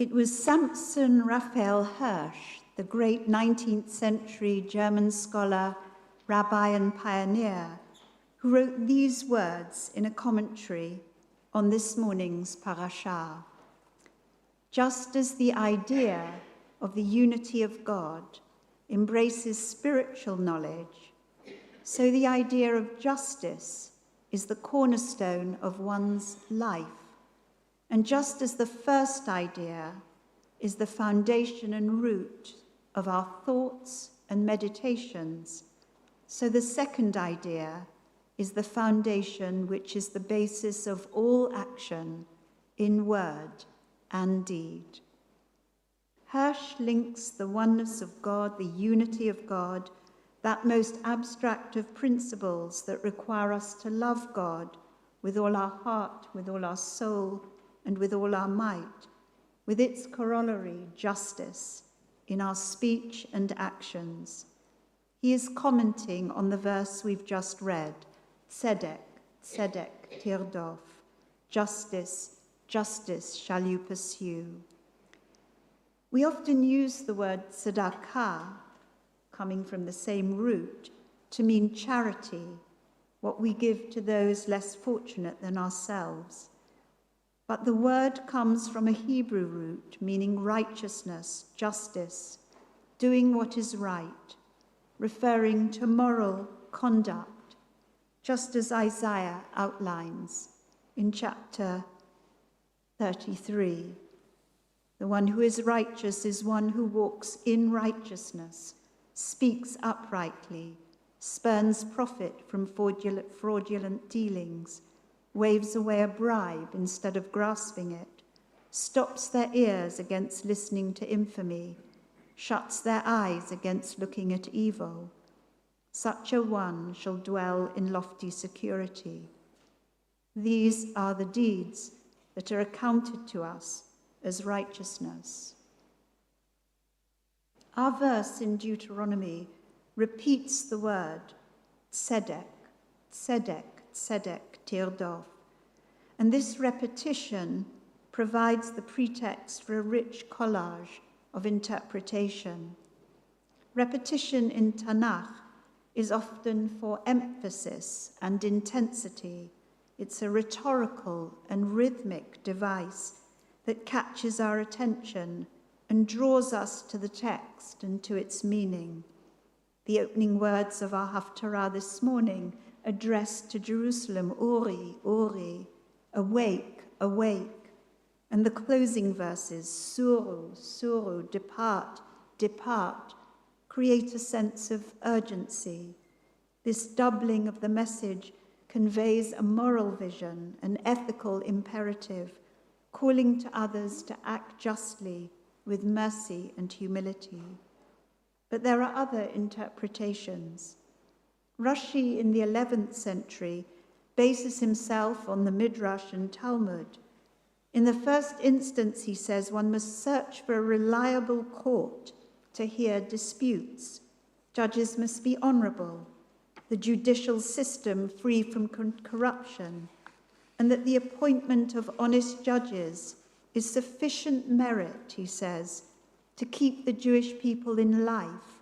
It was Samson Raphael Hirsch, the great 19th century German scholar, rabbi, and pioneer, who wrote these words in a commentary on this morning's parashah. Just as the idea of the unity of God embraces spiritual knowledge, so the idea of justice is the cornerstone of one's life. And just as the first idea is the foundation and root of our thoughts and meditations, so the second idea is the foundation which is the basis of all action in word and deed. Hirsch links the oneness of God, the unity of God, that most abstract of principles that require us to love God with all our heart, with all our soul, and with all our might, with its corollary, justice, in our speech and actions. He is commenting on the verse we've just read, Tzedek, Tzedek, Tirdof, justice, justice shall you pursue. We often use the word tzedakah, coming from the same root, to mean charity, what we give to those less fortunate than ourselves. But the word comes from a Hebrew root meaning righteousness, justice, doing what is right, referring to moral conduct, just as Isaiah outlines in chapter 33. The one who is righteous is one who walks in righteousness, speaks uprightly, spurns profit from fraudulent dealings, waves away a bribe instead of grasping it, stops their ears against listening to infamy, shuts their eyes against looking at evil. Such a one shall dwell in lofty security. These are the deeds that are accounted to us as righteousness. Our verse in Deuteronomy repeats the word tzedek, tzedek, tzedek, tirdof. And this repetition provides the pretext for a rich collage of interpretation. Repetition in Tanakh is often for emphasis and intensity. It's a rhetorical and rhythmic device that catches our attention and draws us to the text and to its meaning. The opening words of our Haftarah this morning addressed to Jerusalem, Uri, Uri, awake, awake. And the closing verses, Suru, Suru, depart, depart, create a sense of urgency. This doubling of the message conveys a moral vision, an ethical imperative, calling to others to act justly with mercy and humility. But there are other interpretations. Rashi in the 11th century bases himself on the Midrash and Talmud. In the first instance, he says, one must search for a reliable court to hear disputes. Judges must be honorable, the judicial system free from corruption, and that the appointment of honest judges is sufficient merit, he says, to keep the Jewish people in life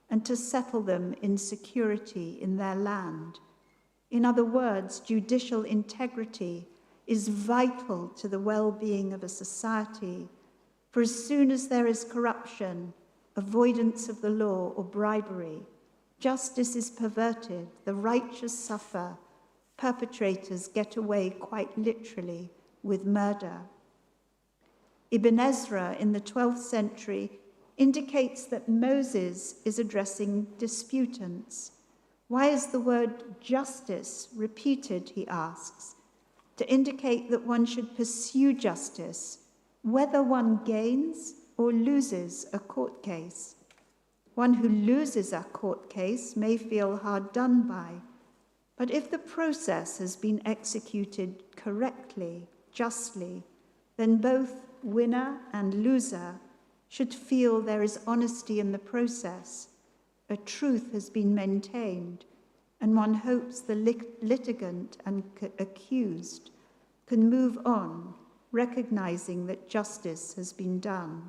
and to settle them in security in their land. In other words, judicial integrity is vital to the well-being of a society, for as soon as there is corruption, avoidance of the law, or bribery, justice is perverted, the righteous suffer, perpetrators get away quite literally with murder. Ibn Ezra in the 12th century indicates that Moses is addressing disputants. Why is the word justice repeated, he asks, to indicate that one should pursue justice, whether one gains or loses a court case. One who loses a court case may feel hard done by, but if the process has been executed correctly, justly, then both winner and loser should feel there is honesty in the process, a truth has been maintained, and one hopes the litigant and accused can move on recognizing that justice has been done.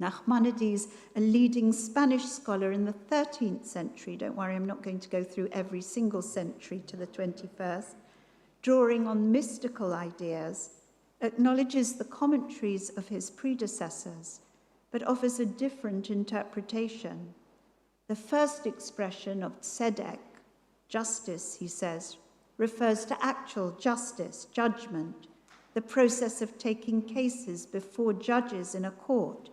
Nachmanides, a leading Spanish scholar in the 13th century, don't worry, I'm not going to go through every single century to the 21st, drawing on mystical ideas, acknowledges the commentaries of his predecessors, but offers a different interpretation. The first expression of tzedek, justice, he says, refers to actual justice, judgment, the process of taking cases before judges in a court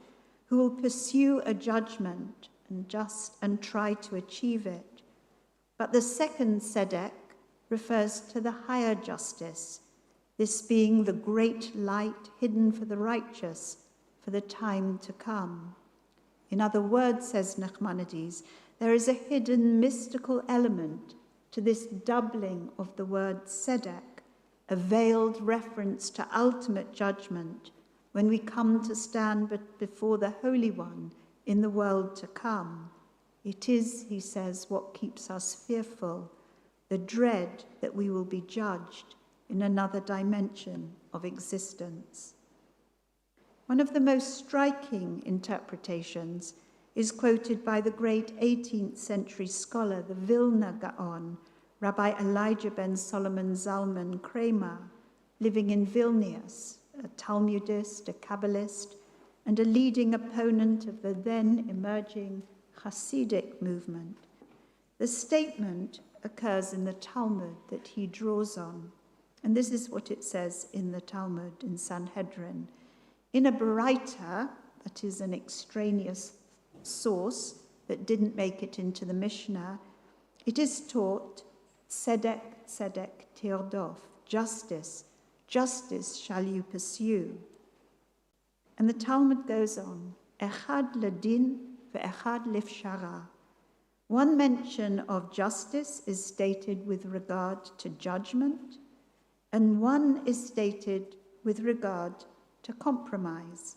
who will pursue a judgment and try to achieve it. But the second tzedek refers to the higher justice, this being the great light hidden for the righteous for the time to come. In other words, says Nachmanides, there is a hidden mystical element to this doubling of the word tzedek, a veiled reference to ultimate judgment when we come to stand before the Holy One in the world to come. It is, he says, what keeps us fearful, the dread that we will be judged in another dimension of existence. One of the most striking interpretations is quoted by the great 18th century scholar, the Vilna Gaon, Rabbi Elijah ben Solomon Zalman Kramer, living in Vilnius, a Talmudist, a Kabbalist, and a leading opponent of the then emerging Hasidic movement. The statement occurs in the Talmud that he draws on, and this is what it says in the Talmud in Sanhedrin. In a Baraita, that is an extraneous source that didn't make it into the Mishnah, it is taught, tzedek, tzedek, tirdof, justice, justice shall you pursue. And the Talmud goes on, echad ladin ve'echad lifshara. One mention of justice is stated with regard to judgment, and one is stated with regard to compromise.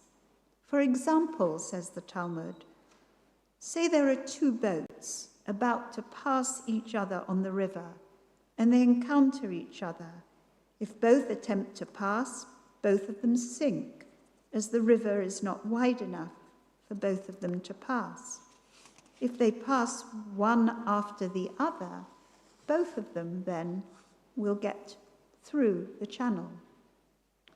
For example, says the Talmud, say there are two boats about to pass each other on the river, and they encounter each other. If both attempt to pass, both of them sink, as the river is not wide enough for both of them to pass. If they pass one after the other, both of them then will get through the channel.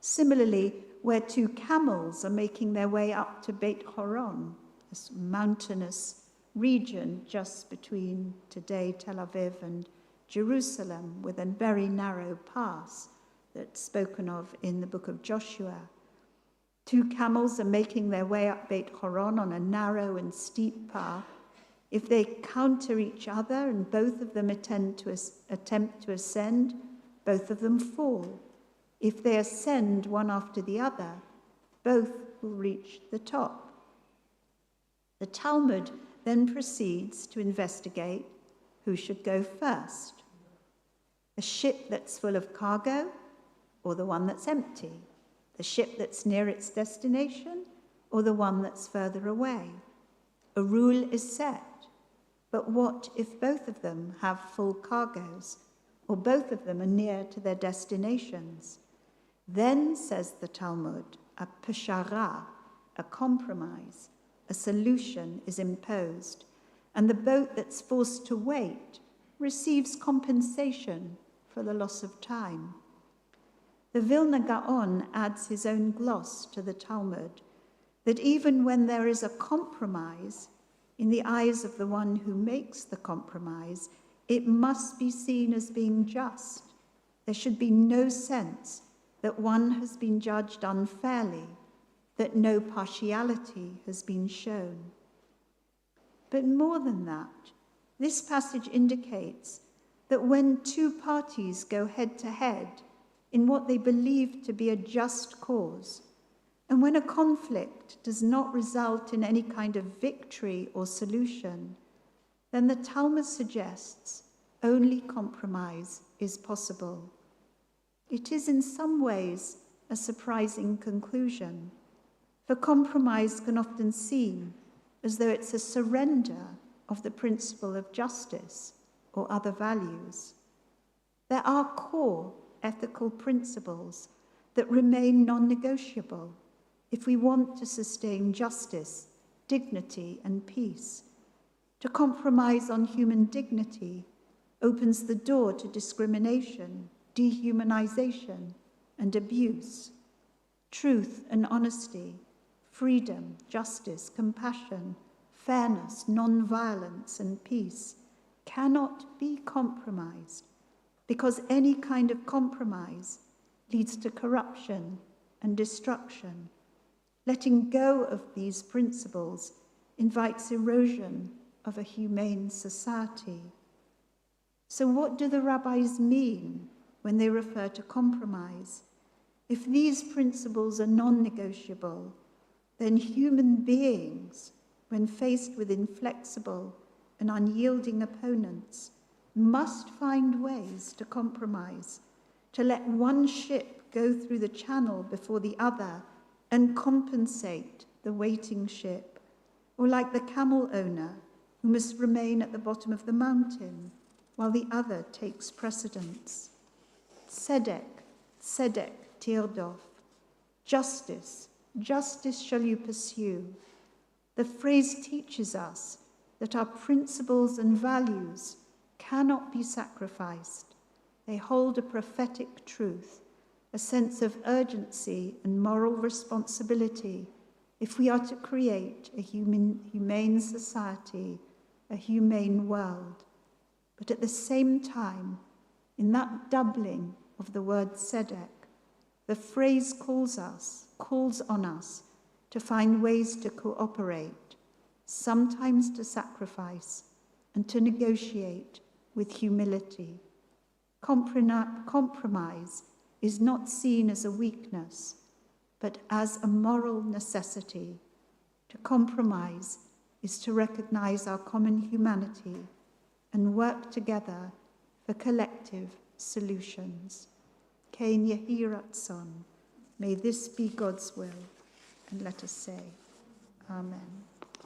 Similarly, where two camels are making their way up to Beit Horon, this mountainous region just between today Tel Aviv and Jerusalem, with a very narrow pass that's spoken of in the book of Joshua. Two camels are making their way up Beit Horon on a narrow and steep path. If they counter each other and both of them attempt to ascend, both of them fall. If they ascend one after the other, both will reach the top. The Talmud then proceeds to investigate who should go first. The ship that's full of cargo or the one that's empty? The ship that's near its destination or the one that's further away? A rule is set. But what if both of them have full cargoes, or both of them are near to their destinations? Then, says the Talmud, a peshara, a compromise, a solution is imposed, and the boat that's forced to wait receives compensation for the loss of time. The Vilna Gaon adds his own gloss to the Talmud, that even when there is a compromise, in the eyes of the one who makes the compromise, it must be seen as being just. There should be no sense that one has been judged unfairly, that no partiality has been shown. But more than that, this passage indicates that when two parties go head to head in what they believe to be a just cause, and when a conflict does not result in any kind of victory or solution, then the Talmud suggests only compromise is possible. It is in some ways a surprising conclusion, for compromise can often seem as though it's a surrender of the principle of justice or other values. There are core ethical principles that remain non-negotiable if we want to sustain justice, dignity, and peace. To compromise on human dignity opens the door to discrimination, dehumanization, and abuse. Truth and honesty, freedom, justice, compassion, fairness, non-violence, and peace cannot be compromised, because any kind of compromise leads to corruption and destruction. Letting go of these principles invites erosion of a humane society. So what do the rabbis mean when they refer to compromise? If these principles are non-negotiable, then human beings, when faced with inflexible and unyielding opponents, must find ways to compromise, to let one ship go through the channel before the other and compensate the waiting ship, or like the camel owner who must remain at the bottom of the mountain while the other takes precedence. Tzedek, tzedek tirdof. Justice, justice shall you pursue. The phrase teaches us that our principles and values cannot be sacrificed. They hold a prophetic truth, a sense of urgency and moral responsibility if we are to create a humane society, a humane world. But at the same time, in that doubling of the word tzedek, the phrase calls on us to find ways to cooperate, sometimes to sacrifice, and to negotiate with humility. Compromise is not seen as a weakness, but as a moral necessity. To compromise is to recognize our common humanity and work together for collective solutions. Kein Yehi Ratzon. May this be God's will, and let us say, Amen.